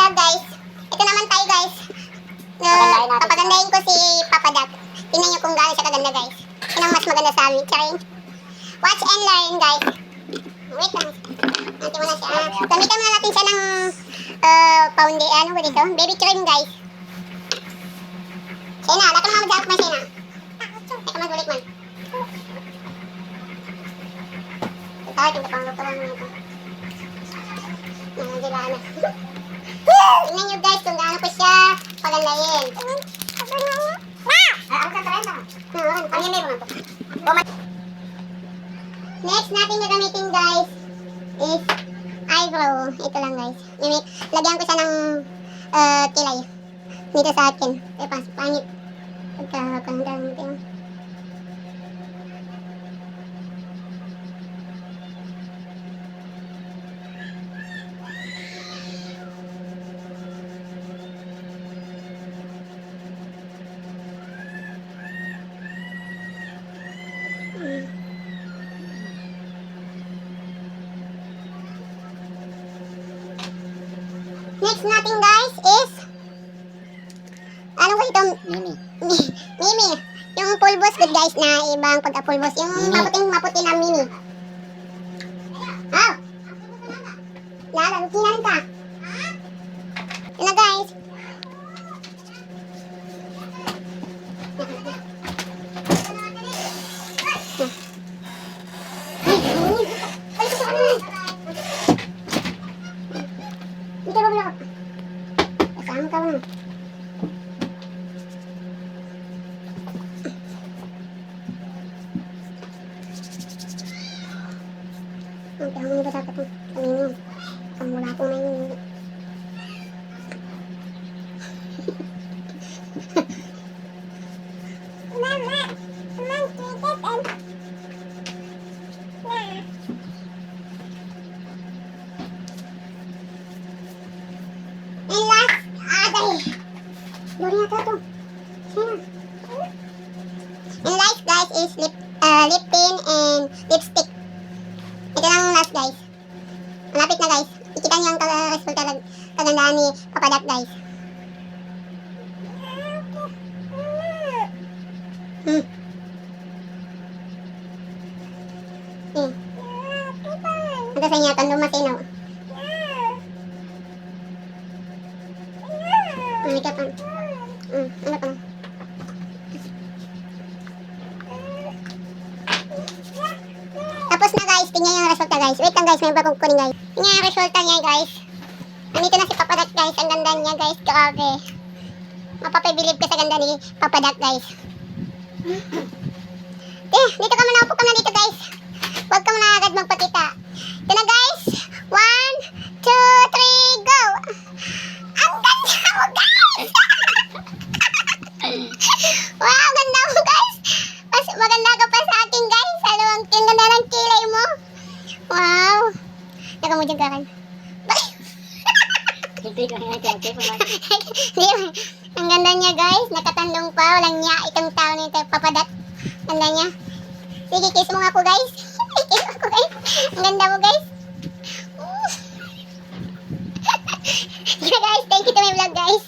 vlog guys. Ito naman tayo guys. Papagandahin ko si Papa Doc. Tingnan nyo kung gaano siya kaganda guys. Yun ang mas maganda sa amin. Charing. Watch and learn guys. Wait lang. Nanti mo na siya. Gamitan muna natin siya ng ano ba dito? Baby cream guys. Shena, laka mga mag-out man Shena. Teka magulit man. Ito, ito pang luto lang nito. Nagilana. Tingnan nyo guys kung gaano ko siya pagandahin. Next natin gagamitin guys is eyebrow. Ito lang guys. Lagyan ko siya ng kilay. Dito sa akin. Pangit. Pagkakaganda nito. Next natin guys is ano ba ito? Mimi. Mimi. Yung pulbos good guys na ibang pagka-pulbos. Yung maputing na mimi. Oh! Lala, lukinan ka. Yun na guys. Dito ba bilak? Kasama ka ba? Ang taong ba dapat ang kanino? Ang mula po may yun. And last, dahil. Dori na to. Sino? And last guys is lip tint and lipstick. Ito lang last guys. Malapit na guys. Ikita niyo ang resulta kagandahan ni Papa Doc guys. Ito sa inyo, tandong matino. Ano ka pa? Ano pa? Tapos na guys, tingnan yung resulta guys. Wait lang guys, may bagong kunin guys. Tingnan yung resulta niya guys. Nandito na si Papa Doc guys. Ang ganda niya guys. Grabe. Mapapibilib ka sa ganda ni Papa Doc guys. Dito ka muna. Upo ka na dito guys. Huwag ka muna agad magpakita. Ito na guys. 1, 2, 3, go! Ang ganda mo guys! Wow, ganda mo guys! Mas maganda ka pa sa akin guys. Ang ganda ng kilay mo. Wow. Naka mo dyan ka kan. Ang ganda niya guys. Nakatandong pa. Walang niya itong tao nito. Papa Doc. Ganda niya. Sige, kiss mo nga ako guys. Kiss mo ako guys. Ang ganda mo guys. Yeah guys, thank you to my vlog guys.